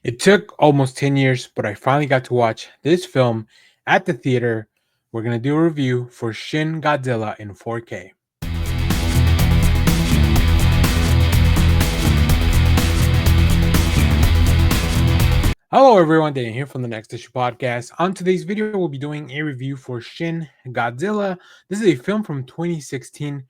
It took almost 10 years, but I finally got to watch this film at the theater. We're going to do a review for Shin Godzilla in 4K. Hello, everyone. Dan here from the Next Issue Podcast. On today's video, we'll be doing a review for Shin Godzilla. This is a film from 2016,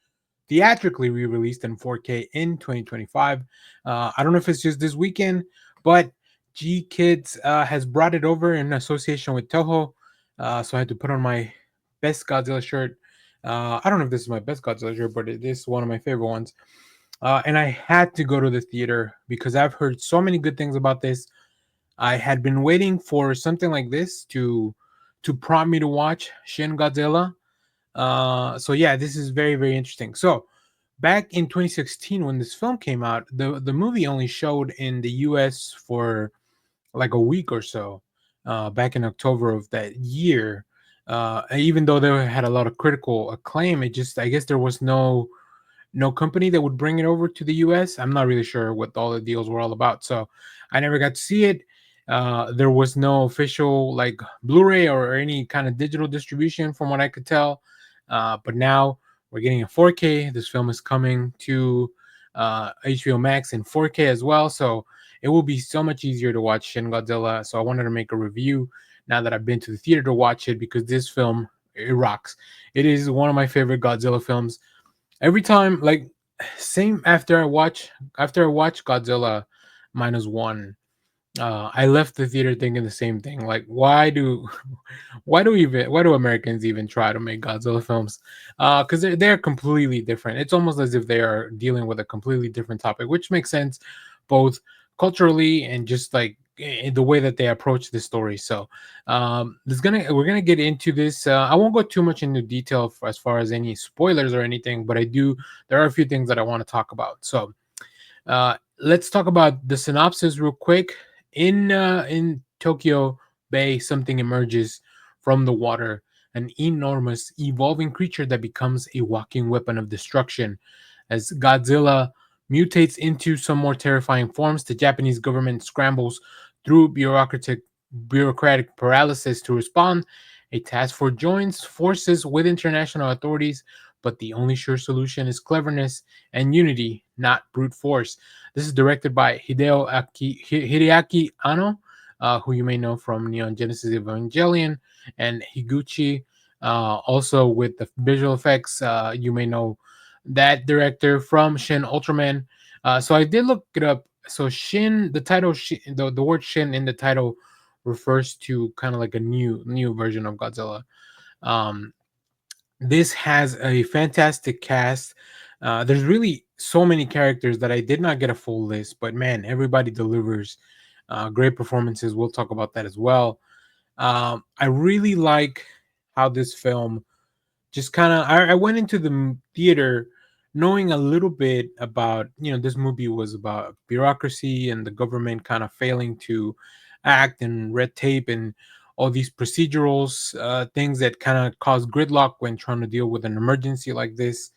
theatrically re released in 4K in 2025. I don't know if it's just this weekend, but G Kids has brought it over in association with Toho. So I had to put on my best Godzilla shirt. I don't know if this is my best Godzilla shirt, but it is one of my favorite ones. And I had to go to the theater because I've heard so many good things about this. I had been waiting for something like this to prompt me to watch Shin Godzilla. So yeah, this is very very interesting. So back in 2016 when this film came out, the movie only showed in the US for like a week or so. Back in October of that year. Even though they had a lot of critical acclaim, it just I guess there was no company that would bring it over to the US. I'm not really sure what all the deals were all about. So I never got to see it. There was no official like Blu-ray or any kind of digital distribution from what I could tell. But now we're getting a 4K. This film is coming to HBO Max in 4K as well. So it will be so much easier to watch Shin Godzilla. So I wanted to make a review now that I've been to the theater to watch it because this film it rocks. It is one of my favorite Godzilla films every time same after I watch Godzilla minus one. I left the theater thinking the same thing. Like, why do Americans even try to make Godzilla films? Because they're completely different. It's almost as if they are dealing with a completely different topic, which makes sense, both culturally and just like in the way that they approach the story. So, we're gonna get into this. I won't go too much into detail as far as any spoilers or anything, but I do. There are a few things that I want to talk about. So, let's talk about the synopsis real quick. In Tokyo Bay, something emerges from the water, an enormous evolving creature that becomes a walking weapon of destruction. As Godzilla mutates into some more terrifying forms, the Japanese government scrambles through bureaucratic paralysis to respond. A task force joins forces with international authorities, but the only sure solution is cleverness and unity, not brute force. This is directed by Hideaki Anno, who you may know from Neon Genesis Evangelion, and Higuchi. Also with the visual effects, you may know that director from Shin Ultraman. So I did look it up. So Shin, the title, the word Shin in the title refers to kind of like a new version of Godzilla. Um, this has a fantastic cast. There's really so many characters that I did not get a full list, but man, everybody delivers great performances. We'll talk about that as well. I really like how this film just kind of. I went into the theater knowing a little bit about this movie was about bureaucracy and the government kind of failing to act and red tape and all these procedurals things that kind of cause gridlock when trying to deal with an emergency like this.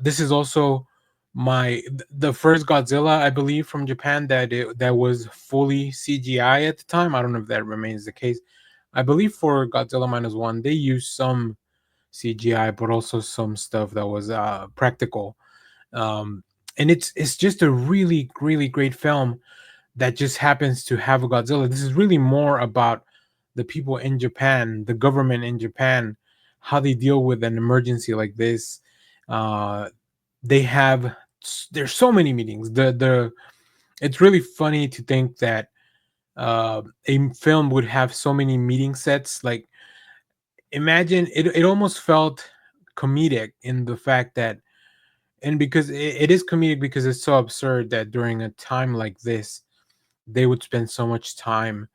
This is also the first Godzilla, I believe, from Japan that was fully CGI at the time. I don't know if that remains the case. I believe for Godzilla minus one, they used some CGI, but also some stuff that was practical. Um, and it's just a really really great film that just happens to have a Godzilla. This is really more about the people in Japan, the government in Japan, how they deal with an emergency like this. Uh, they have there's so many meetings. The It's really funny to think that a film would have so many meeting sets. Like imagine it almost felt comedic in the fact that and because it is comedic because it's so absurd that during a time like this they would spend so much time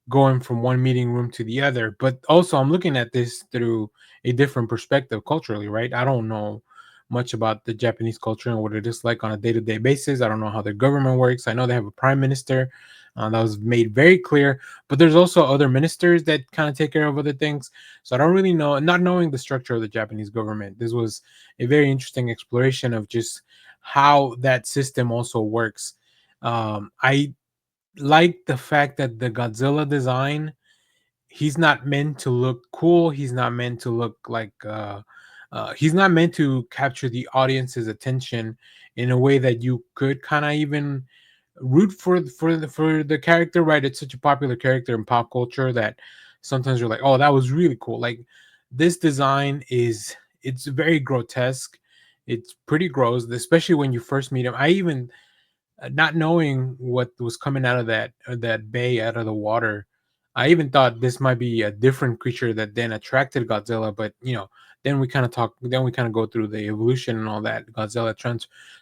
going from one meeting room to the other. But also, I'm looking at this through a different perspective culturally, right? I don't know much about the Japanese culture and what it is like on a day to day basis. I don't know how their government works. I know they have a prime minister that was made very clear, but there's also other ministers that kind of take care of other things. So I don't really know, not knowing the structure of the Japanese government, this was a very interesting exploration of just how that system also works. I like the fact that the Godzilla design, he's not meant to look cool. He's not meant to look like he's not meant to capture the audience's attention in a way that you could kind of even root for the character, right? It's such a popular character in pop culture that sometimes you're like, oh, that was really cool. Like this design is, it's very grotesque. It's pretty gross, especially when you first meet him. I even, not knowing what was coming out of that bay, out of the water, I even thought this might be a different creature that then attracted Godzilla. But then we kind of talk. Then we kind of go through the evolution and all that. Godzilla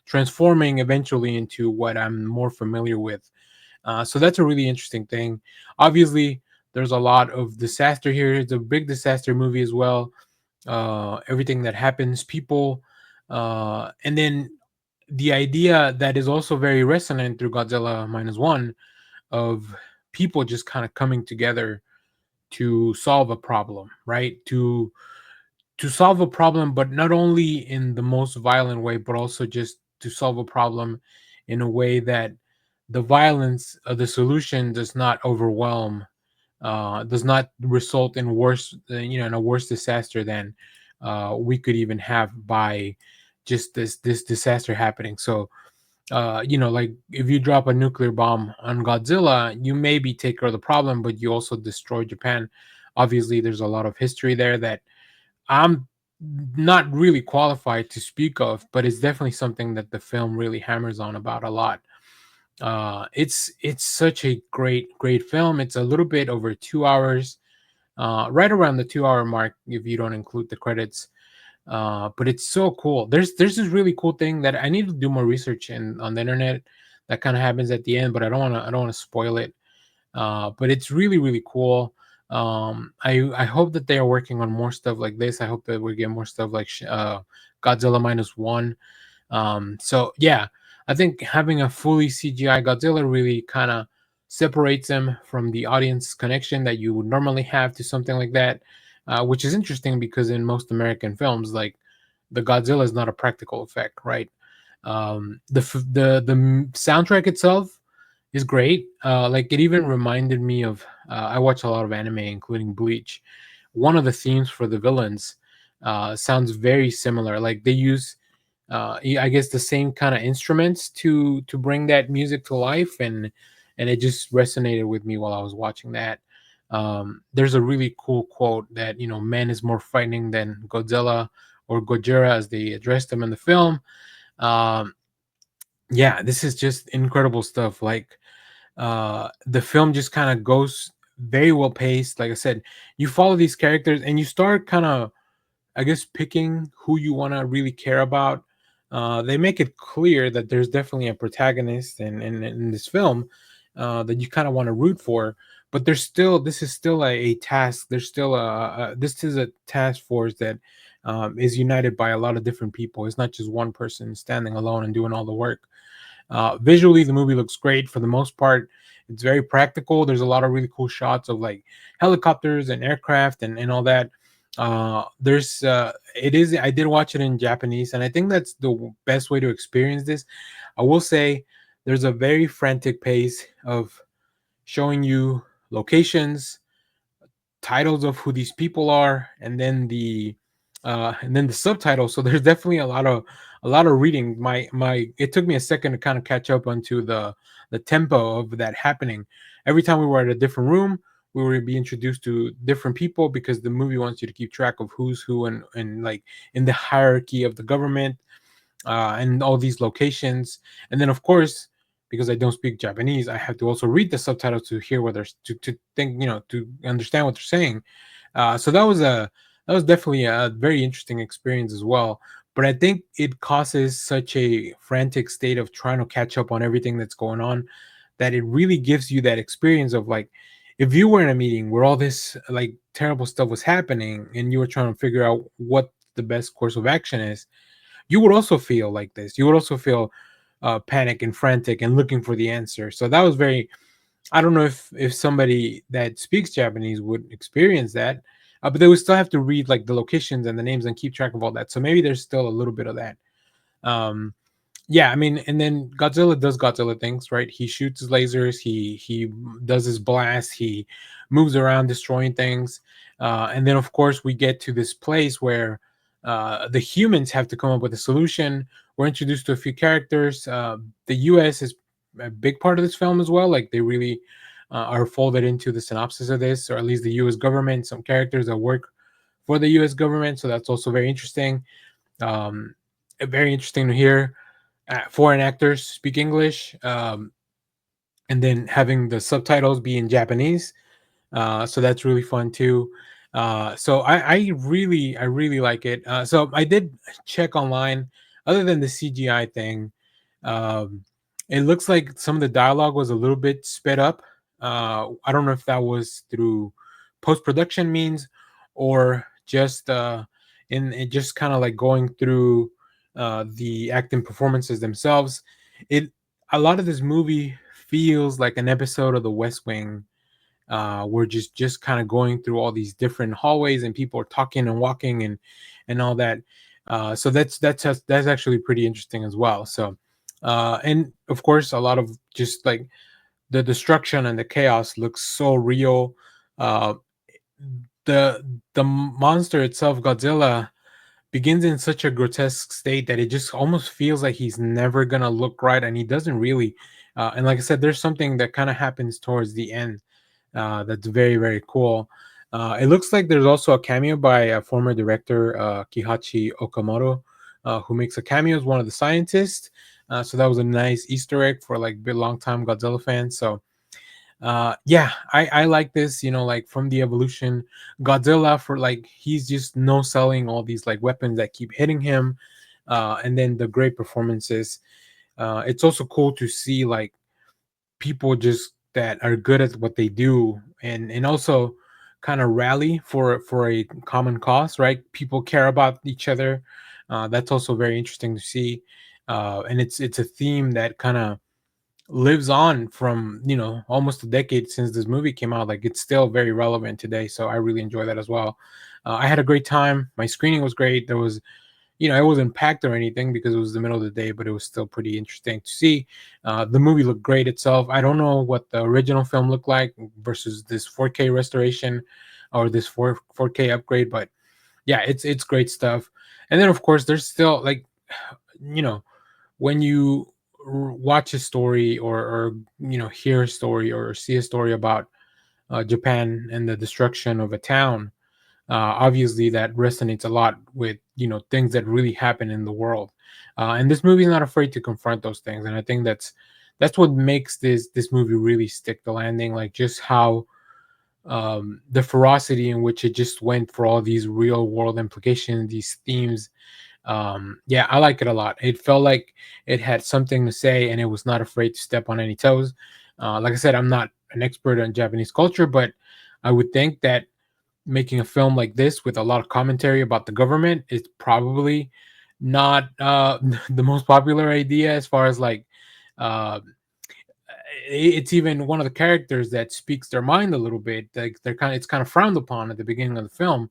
transforming eventually into what I'm more familiar with. So that's a really interesting thing. Obviously, there's a lot of disaster here. It's a big disaster movie as well. Everything that happens, people, and then the idea that is also very resonant through Godzilla minus one, of people just kind of coming together to solve a problem, right? To solve a problem, but not only in the most violent way, but also just to solve a problem in a way that the violence of the solution does not overwhelm, does not result in worse, in a worse disaster than we could even have by just this disaster happening. So like if you drop a nuclear bomb on Godzilla, you maybe take care of the problem, but you also destroy Japan. Obviously, there's a lot of history there that I'm not really qualified to speak of, but it's definitely something that the film really hammers on about a lot. It's such a great film. It's a little bit over 2 hours, right around the 2 hour mark if you don't include the credits. But it's so cool. There's this really cool thing that I need to do more research in on the internet that kind of happens at the end, but I don't want to spoil it. But it's really cool. I hope that they are working on more stuff like this. I hope that we get more stuff like Godzilla minus one. So yeah, I think having a fully CGI Godzilla really kind of separates them from the audience connection that you would normally have to something like that, which is interesting because in most American films, like the Godzilla is not a practical effect, right? The soundtrack itself is great. Like it even reminded me of, I watch a lot of anime, including Bleach. One of the themes for the villains sounds very similar. Like they use, I guess, the same kind of instruments to bring that music to life, and it just resonated with me while I was watching that. There's a really cool quote that man is more frightening than Godzilla, or Gojira as they addressed him in the film. Um, yeah, this is just incredible stuff. Like the film just kind of goes very well paced. Like I said, you follow these characters and you start kind of, I guess, picking who you want to really care about. They make it clear that there's definitely a protagonist in this film that you kind of want to root for, but there's still, this is still a task. There's still this is a task force that is united by a lot of different people. It's not just one person standing alone and doing all the work. Visually, the movie looks great for the most part. It's very practical. There's a lot of really cool shots of like helicopters and aircraft and all that. There's it is. I did watch it in Japanese, and I think that's the best way to experience this. I will say there's a very frantic pace of showing you locations, titles of who these people are, and then the subtitles. So there's definitely a lot of reading. My It took me a second to kind of catch up onto the tempo of that happening. Every time we were at a different room, we were be introduced to different people because the movie wants you to keep track of who's who, and like in the hierarchy of the government, and all these locations. And then, of course, because I don't speak Japanese, I have to also read the subtitles to hear what they're to think, to understand what they're saying. So that was definitely a very interesting experience as well. But I think it causes such a frantic state of trying to catch up on everything that's going on that it really gives you that experience of like, if you were in a meeting where all this like terrible stuff was happening and you were trying to figure out what the best course of action is, you would also feel like this. You would also feel panic and frantic and looking for the answer. So that was very. I don't know if somebody that speaks Japanese would experience that, but they would still have to read like the locations and the names and keep track of all that. So maybe there's still a little bit of that. Um, Yeah, I mean, and then Godzilla does Godzilla things, right? He shoots his lasers, he does his blasts, he moves around destroying things, and then of course we get to this place where the humans have to come up with a solution. We're introduced to a few characters. The U.S. is a big part of this film as well. Like they really are folded into the synopsis of this, or at least the U.S. government. Some characters that work for the U.S. government, so that's also very interesting. Um, Very interesting to hear foreign actors speak English, and then having the subtitles be in Japanese. So that's really fun too. So I really like it. So I did check online. Other than the CGI thing, um, it looks like some of the dialogue was a little bit sped up. I don't know if that was through post production means or just in it just kind of like going through the acting performances themselves. It A lot of this movie feels like an episode of The West Wing. We're just kind of going through all these different hallways and people are talking and walking and all that. So that's actually pretty interesting as well. So and of course a lot of just like the destruction and the chaos looks so real. Uh, the monster itself, Godzilla, begins in such a grotesque state that it just almost feels like he's never gonna look right, and he doesn't really. And like I said, there's something that kind of happens towards the end that's very very cool. It looks like there's also a cameo by a former director, Kihachi Okamoto, who makes a cameo as one of the scientists. So that was a nice Easter egg for like big long time Godzilla fans. So yeah, I like this, you know, like from the evolution, Godzilla, for like he's just no selling all these like weapons that keep hitting him, and then the great performances. It's also cool to see like people just that are good at what they do, and also kind of rally for a common cause, right? People care about each other. That's also very interesting to see. And it's a theme that kind of lives on from, you know, almost a decade since this movie came out. Like it's still very relevant today, so I really enjoy that as well. I had a great time. My screening was great. There was, you know, it wasn't packed or anything because it was the middle of the day, but it was still pretty interesting to see. The movie looked great itself. I don't know what the original film looked like versus this 4K restoration or this 4K upgrade, but yeah, it's great stuff. And then of course there's still like, you know, when you watch a story or you know hear a story or see a story about Japan and the destruction of a town, obviously that resonates a lot with, you know, things that really happen in the world. And this movie is not afraid to confront those things, and I think that's what makes this movie really stick the landing. Like just how the ferocity in which it just went for all these real world implications, these themes. Yeah, I like it a lot. It felt like it had something to say and it was not afraid to step on any toes. Like I said, I'm not an expert on Japanese culture, but I would think that making a film like this with a lot of commentary about the government is probably not the most popular idea, as far as like uh, it's even one of the characters that speaks their mind a little bit. Like it's kind of frowned upon at the beginning of the film.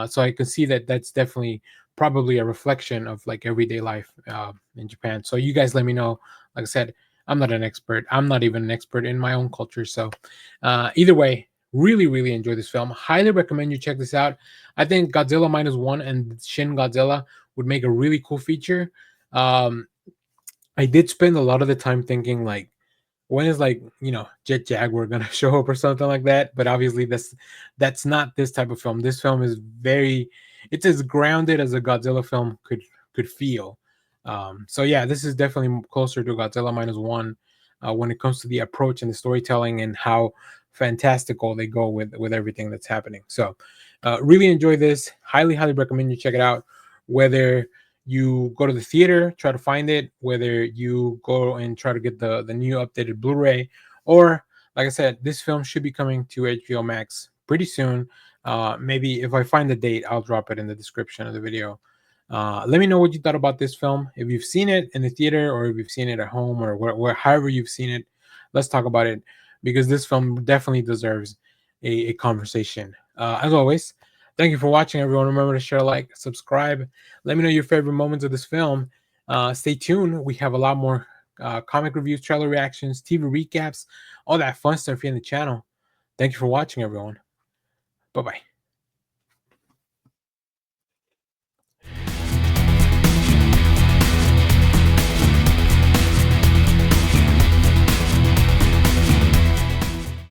So I can see that that's definitely probably a reflection of like everyday life in Japan. So you guys let me know. Like I said, I'm not an expert. I'm not even an expert in my own culture. So either way, really really enjoy this film. Highly recommend you check this out. I think Godzilla minus one and Shin Godzilla would make a really cool feature. Um, I did spend a lot of the time thinking like, when is like, you know, Jet Jaguar gonna show up or something like that? But obviously that's not this type of film. This film is very, it's as grounded as a Godzilla film could feel. So yeah, this is definitely closer to Godzilla minus one when it comes to the approach and the storytelling and how fantastical they go with everything that's happening. So really enjoy this. Highly recommend you check it out. Whether you go to the theater, try to find it, whether you go and try to get the new updated Blu-ray, or like I said, this film should be coming to HBO Max pretty soon. Maybe if I find the date, I'll drop it in the description of the video. Let me know what you thought about this film. If you've seen it in the theater or if you've seen it at home or however you've seen it, let's talk about it because this film definitely deserves a conversation. As always, thank you for watching, everyone. Remember to share, like, subscribe. Let me know your favorite moments of this film. Stay tuned. We have a lot more comic reviews, trailer reactions, TV recaps, all that fun stuff here in the channel. Thank you for watching, everyone. Bye bye.